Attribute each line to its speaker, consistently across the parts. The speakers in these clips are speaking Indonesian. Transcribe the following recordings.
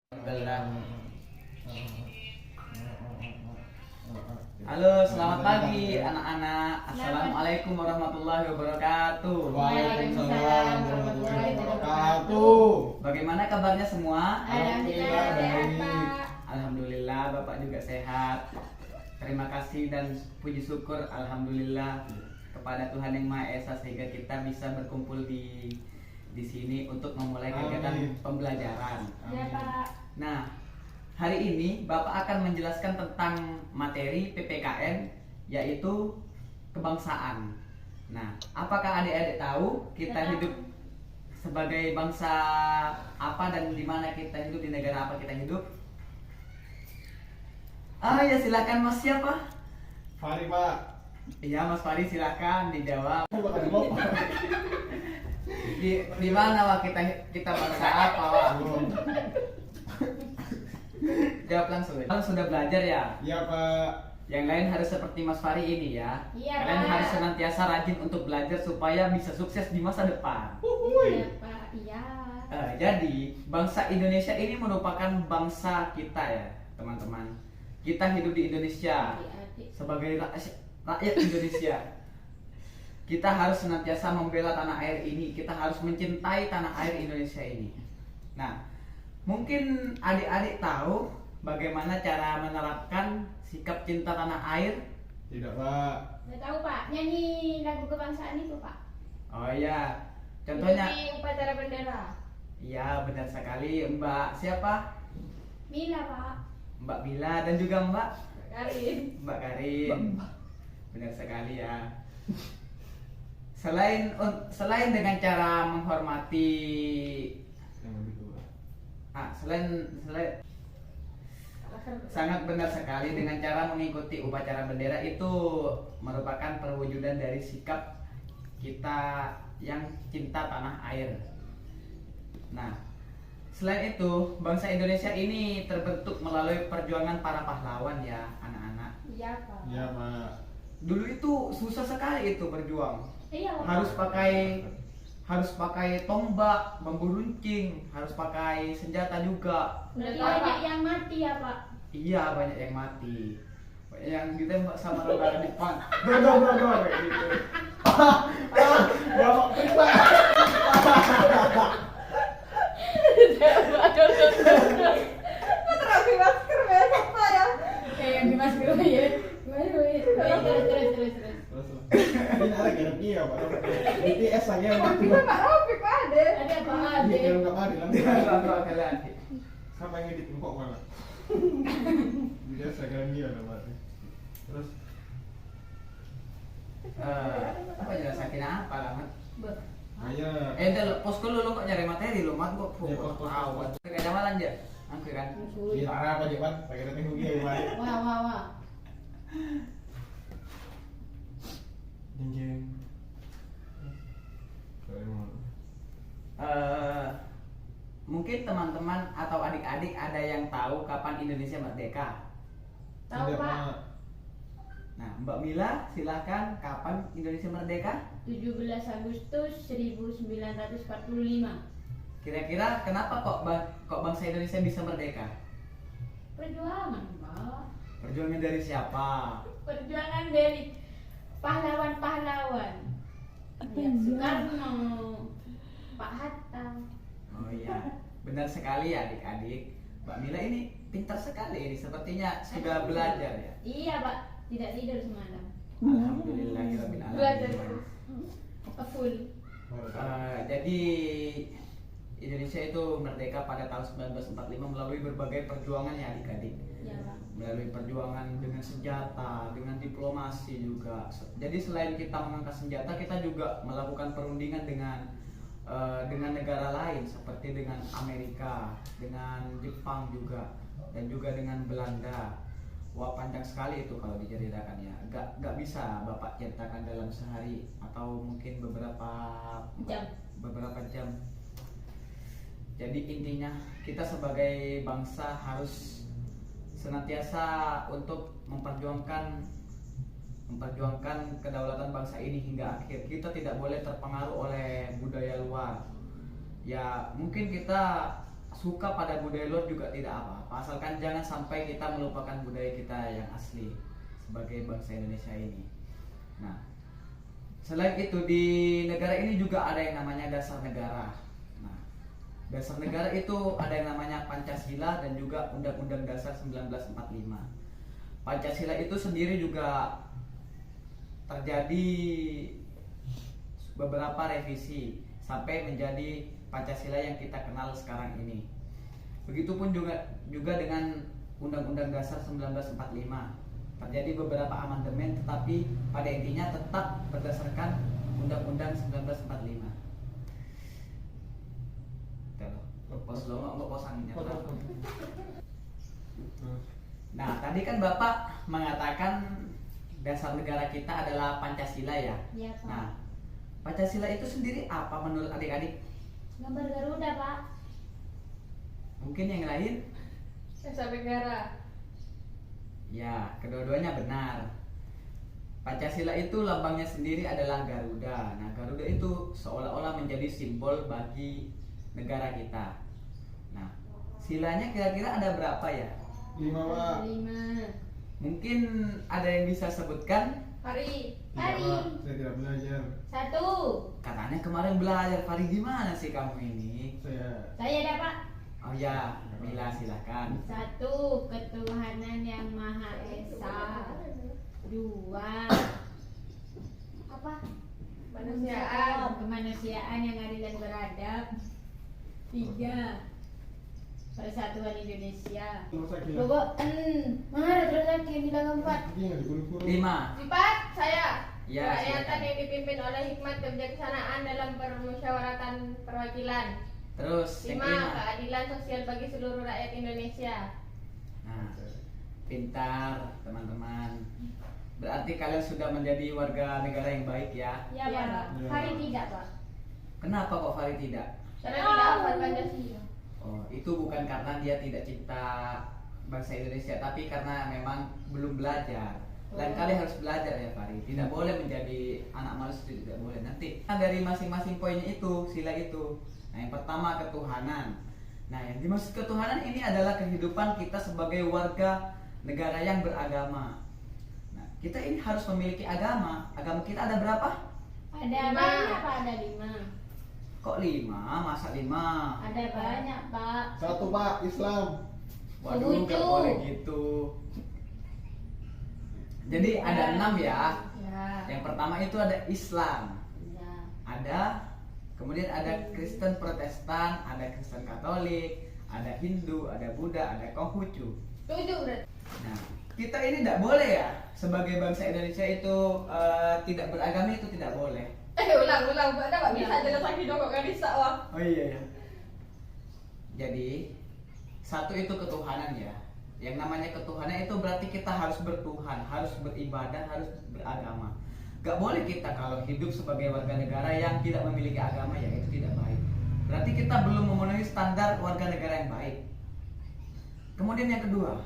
Speaker 1: Halo, selamat pagi anak-anak. Assalamualaikum warahmatullahi wabarakatuh.
Speaker 2: Waalaikumsalam warahmatullahi wabarakatuh.
Speaker 1: Bagaimana kabarnya semua?
Speaker 2: Alhamdulillah sehat, Pak.
Speaker 1: Alhamdulillah, Bapak juga sehat. Terima kasih dan puji syukur alhamdulillah kepada Tuhan Yang Maha Esa sehingga kita bisa berkumpul di sini untuk memulai kegiatan pembelajaran.
Speaker 2: Ya, Pak.
Speaker 1: Nah, hari ini Bapak akan menjelaskan tentang materi PPKN yaitu kebangsaan. Nah, apakah adik-adik tahu kita hidup sebagai bangsa apa dan di mana kita hidup, di negara apa kita hidup? Ya silakan Mas, siapa?
Speaker 2: Fari, Pak.
Speaker 1: Iya Mas Fari, silakan dijawab.
Speaker 2: Bakal lupa.
Speaker 1: Di mana Wak kita bangsa apa Wak? Jawab langsung. Kalian sudah belajar ya?
Speaker 2: Iya, Pak.
Speaker 1: Yang lain harus seperti Mas Fari ini ya.
Speaker 2: Iya,
Speaker 1: Kalian
Speaker 2: Pak.
Speaker 1: harus senantiasa rajin untuk belajar supaya bisa sukses di masa depan.
Speaker 2: Uhuy.
Speaker 3: Iya, Pak. Iya.
Speaker 1: Jadi bangsa Indonesia ini merupakan bangsa kita ya teman-teman. Kita hidup di Indonesia
Speaker 3: Adik-adik.
Speaker 1: sebagai rakyat Indonesia. Kita harus senantiasa membela tanah air ini. Kita harus mencintai tanah air Indonesia ini. Nah, mungkin adik-adik tahu bagaimana cara menerapkan sikap cinta tanah air?
Speaker 2: Tidak, Pak.
Speaker 3: Udah tahu, Pak. Nyanyi lagu kebangsaan itu, Pak.
Speaker 1: Oh iya, contohnya.
Speaker 3: Ikuti upacara bendera.
Speaker 1: Iya, benar sekali. Mbak siapa?
Speaker 3: Mila, Pak.
Speaker 1: Mbak Bila dan juga
Speaker 3: Karin.
Speaker 1: Mbak Karin. Benar sekali ya. Selain dengan cara menghormati selain sangat benar sekali dengan cara mengikuti upacara bendera itu merupakan perwujudan dari sikap kita yang cinta tanah air. Nah, selain itu, bangsa Indonesia ini terbentuk melalui perjuangan para pahlawan ya, anak-anak.
Speaker 3: Iya, Pak.
Speaker 2: Iya, Pak.
Speaker 1: Dulu itu susah sekali itu berjuang.
Speaker 3: Iya, Pak.
Speaker 1: Harus pakai tombak, bambu runcing, harus pakai senjata juga.
Speaker 3: Udah banyak yang mati ya, Pak.
Speaker 1: Iya, banyak yang mati. Banyak yang ditembak sama tentara Jepang. Bro, kayak gitu.
Speaker 2: Bapak periksa.
Speaker 3: Terapi masker besok, Pak ya. Yang di masker ya. Terus.
Speaker 2: Terus. Ini ada garamnya ya, Pak. BTS lagi yang waktu.
Speaker 3: Pak Rafiq ada. Ada apa ada?
Speaker 2: Ini garam enggak mari langsung.
Speaker 1: Bro, kalian.
Speaker 2: Sama yang edit kok mana? BTS lagi garamnya ada, Pak. Terus
Speaker 1: Apa jelasakin apa lah, Mat?
Speaker 2: ayo.
Speaker 1: Entar posko lu kok nyari materi lu, Mat kok
Speaker 2: Iya, pos.
Speaker 1: awat. Kayak jamalan aja. Angke kan.
Speaker 2: Kita apa aja, Pak? Pakai datang ya, Pak.
Speaker 3: Wah.
Speaker 2: Jeng.
Speaker 1: Mungkin teman-teman atau adik-adik ada yang tahu kapan Indonesia merdeka?
Speaker 3: Tahu,
Speaker 2: Tidak,
Speaker 3: Pak.
Speaker 1: Nah, Mbak Mila, silakan kapan Indonesia merdeka?
Speaker 3: 17 Agustus 1945.
Speaker 1: Kira-kira kenapa kok bangsa Indonesia bisa merdeka?
Speaker 3: Perjuangan, Pak.
Speaker 1: Perjuangan dari siapa?
Speaker 3: Perjuangan dari pahlawan-pahlawan. Ya, Soekarno, Pak Hatta.
Speaker 1: Oh iya, benar sekali ya adik-adik. Mbak Mila ini pintar sekali ini, sepertinya sudah belajar ya.
Speaker 3: Iya, Pak. Tidak tidur semalam.
Speaker 1: Alhamdulillahirabbil
Speaker 3: Belajar
Speaker 1: alamin.
Speaker 3: terus. Full.
Speaker 1: Jadi Indonesia itu merdeka pada tahun 1945 melalui berbagai perjuangan ya adik-adik.
Speaker 3: Ya, Pak.
Speaker 1: Melalui perjuangan dengan senjata, dengan diplomasi juga. Jadi selain kita mengangkat senjata, kita juga melakukan perundingan dengan negara lain seperti dengan Amerika, dengan Jepang juga, dan juga dengan Belanda. Wah, panjang sekali itu kalau diceritakan ya. Gak bisa Bapak ceritakan dalam sehari atau mungkin beberapa jam. Jadi intinya kita sebagai bangsa harus senantiasa untuk memperjuangkan kedaulatan bangsa ini hingga akhir. Kita tidak boleh terpengaruh oleh budaya luar. Ya, mungkin kita suka pada budaya luar juga tidak apa-apa, asalkan jangan sampai kita melupakan budaya kita yang asli sebagai bangsa Indonesia ini. Nah, selain itu di negara ini juga ada yang namanya dasar negara. Nah, dasar negara itu ada yang namanya Pancasila dan juga Undang-Undang Dasar 1945. Pancasila itu sendiri juga terjadi beberapa revisi sampai menjadi Pancasila yang kita kenal sekarang ini. Begitupun juga dengan Undang-Undang Dasar 1945. Terjadi beberapa amandemen tetapi pada intinya tetap berdasarkan Undang-Undang 1945. Pos lo nggak pos anginnya. Nah, tadi kan Bapak mengatakan dasar negara kita adalah Pancasila ya.
Speaker 3: Iya, Pak.
Speaker 1: Nah, Pancasila itu sendiri apa menurut adik-adik?
Speaker 3: Gambar Garuda, Pak.
Speaker 1: Mungkin yang lain?
Speaker 4: Dasar negara.
Speaker 1: Ya, kedua-duanya benar. Pancasila itu lambangnya sendiri adalah Garuda. Nah, Garuda itu seolah-olah menjadi simbol bagi negara kita. Nah, silanya kira-kira ada berapa ya?
Speaker 2: 5 Pak.
Speaker 3: 5.
Speaker 1: Mungkin ada yang bisa sebutkan?
Speaker 4: Hari.
Speaker 3: Hari.
Speaker 2: Iya, Pak. Saya tidak belajar.
Speaker 3: 1.
Speaker 1: Katanya kemarin belajar. Fari, gimana sih kamu ini?
Speaker 3: Saya ada, Pak.
Speaker 1: Oh ya, Mila silakan.
Speaker 3: 1. Ketuhanan yang Maha Esa. 2. Apa?
Speaker 4: Kemanusiaan.
Speaker 3: Kemanusiaan yang adil dan beradab. 3. Persatuan Indonesia.
Speaker 2: Terus lagi.
Speaker 3: Coba mana terus lagi bilang 4.
Speaker 2: Ini nggak digulung-gulung.
Speaker 1: 5.
Speaker 4: 4. Saya.
Speaker 1: Ya,
Speaker 4: Kerakyatan
Speaker 1: silakan.
Speaker 4: yang dipimpin oleh hikmat kebijaksanaan dalam permusyawaratan perwakilan.
Speaker 1: Terus yang
Speaker 4: 5.
Speaker 1: kelima.
Speaker 4: Keadilan sosial bagi seluruh rakyat Indonesia.
Speaker 1: Nah, pintar teman-teman. Berarti kalian sudah menjadi warga negara yang baik ya.
Speaker 3: Ya,
Speaker 4: Ya.
Speaker 3: Pak.
Speaker 2: Ya.
Speaker 3: Hari tidak, Pak.
Speaker 1: Kenapa kok Fari tidak?
Speaker 4: Karena tidak hafal Pancasila.
Speaker 1: Oh, itu bukan karena dia tidak cinta bangsa Indonesia, tapi karena memang belum belajar. Lain kali harus belajar ya Fari. Tidak boleh menjadi anak malas, itu tidak boleh. Nanti dari masing-masing poinnya itu, sila itu. Nah, yang pertama ketuhanan. Nah, yang dimaksud ketuhanan ini adalah kehidupan kita sebagai warga negara yang beragama. Nah, kita ini harus memiliki agama. Agama kita ada berapa?
Speaker 3: Ada
Speaker 4: 5.
Speaker 3: banyak, Pak. Ada 5.
Speaker 1: Kok 5? Masa 5?
Speaker 3: Ada banyak, Pak.
Speaker 2: 1 Pak, Islam.
Speaker 1: Waduh, nggak
Speaker 3: Setuju.
Speaker 1: boleh gitu. Jadi ada 6 ya.
Speaker 3: Ya.
Speaker 1: Yang pertama itu ada Islam,
Speaker 3: Ya.
Speaker 1: ada kemudian ada Kristen Protestan, ada Kristen Katolik, ada Hindu, ada Buddha, ada Konghucu.
Speaker 4: 7 berarti.
Speaker 1: Nah, kita ini tidak boleh ya sebagai bangsa Indonesia itu tidak beragama, itu tidak boleh.
Speaker 4: Ulang. Ada bisa jelas lagi dong kok nggak bisa wah.
Speaker 1: Oh iya ya. Jadi 1 itu ketuhanan ya. Yang namanya ketuhanan itu berarti kita harus bertuhan, harus beribadah, harus beragama. Gak boleh kita kalau hidup sebagai warga negara yang tidak memiliki agama, ya itu tidak baik. Berarti kita belum memenuhi standar warga negara yang baik. Kemudian yang kedua,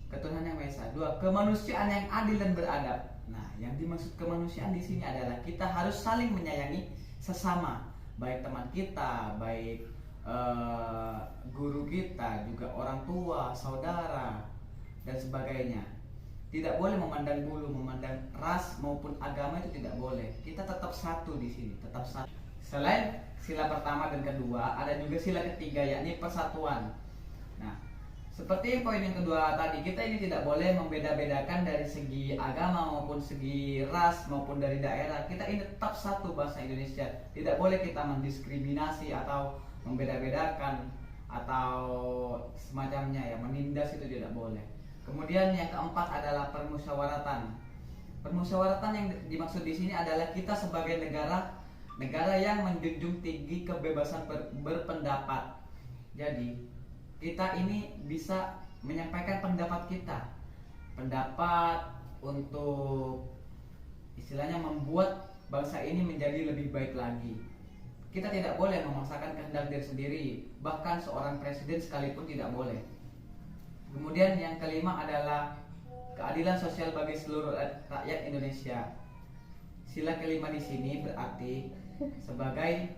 Speaker 1: ketuhanan yang Maha Esa. 2, kemanusiaan yang adil dan beradab. Nah, yang dimaksud kemanusiaan di sini adalah kita harus saling menyayangi sesama, baik teman kita, baik guru kita, juga orang tua, saudara, dan sebagainya. Tidak boleh memandang bulu, memandang ras maupun agama, itu tidak boleh. Kita tetap satu di sini, tetap satu. Selain sila pertama dan kedua, ada juga sila ketiga, yakni persatuan. Nah, seperti poin yang kedua tadi, kita ini tidak boleh membeda-bedakan dari segi agama maupun segi ras maupun dari daerah. Kita ini tetap satu bangsa Indonesia. Tidak boleh kita mendiskriminasi atau membeda-bedakan atau semacamnya ya, menindas, itu tidak boleh. Kemudian yang keempat adalah permusyawaratan. Permusyawaratan yang dimaksud di sini adalah kita sebagai negara yang menjunjung tinggi kebebasan berpendapat. Jadi kita ini bisa menyampaikan pendapat kita, pendapat untuk istilahnya membuat bangsa ini menjadi lebih baik lagi. Kita tidak boleh memaksakan kehendak diri sendiri, bahkan seorang presiden sekalipun tidak boleh. Kemudian yang kelima adalah keadilan sosial bagi seluruh rakyat Indonesia. Sila kelima di sini berarti sebagai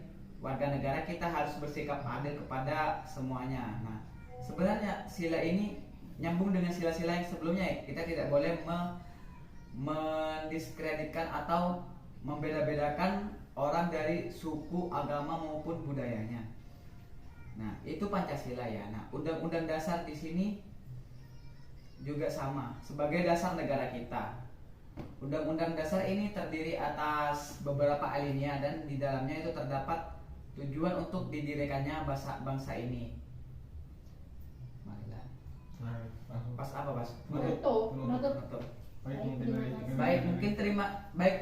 Speaker 1: warga negara kita harus bersikap adil kepada semuanya. Nah, sebenarnya sila ini nyambung dengan sila-sila yang sebelumnya ya. Kita tidak boleh mendiskreditkan atau membeda-bedakan orang dari suku, agama maupun budayanya. Nah, itu Pancasila ya. Nah, Undang-Undang Dasar di sini juga sama sebagai dasar negara kita. Undang-Undang Dasar ini terdiri atas beberapa alinea dan di dalamnya itu terdapat tujuan untuk didirikannya bangsa ini. Marilah.
Speaker 2: Nah, langsung.
Speaker 1: Pas apa, Pas?
Speaker 3: Menutup.
Speaker 1: Menutup.
Speaker 2: Baik, mungkin dari
Speaker 1: Baik, mungkin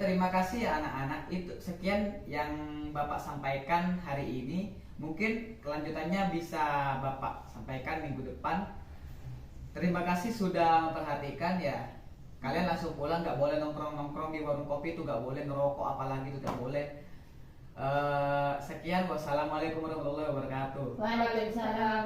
Speaker 1: terima kasih ya anak-anak. Itu sekian yang Bapak sampaikan hari ini. Mungkin kelanjutannya bisa Bapak sampaikan minggu depan. Terima kasih sudah memperhatikan ya. Kalian langsung pulang, nggak boleh nongkrong-nongkrong di warung kopi itu, nggak boleh ngerokok apalagi itu nggak boleh. Sekian, wassalamualaikum warahmatullahi wabarakatuh.
Speaker 3: Waalaikumsalam.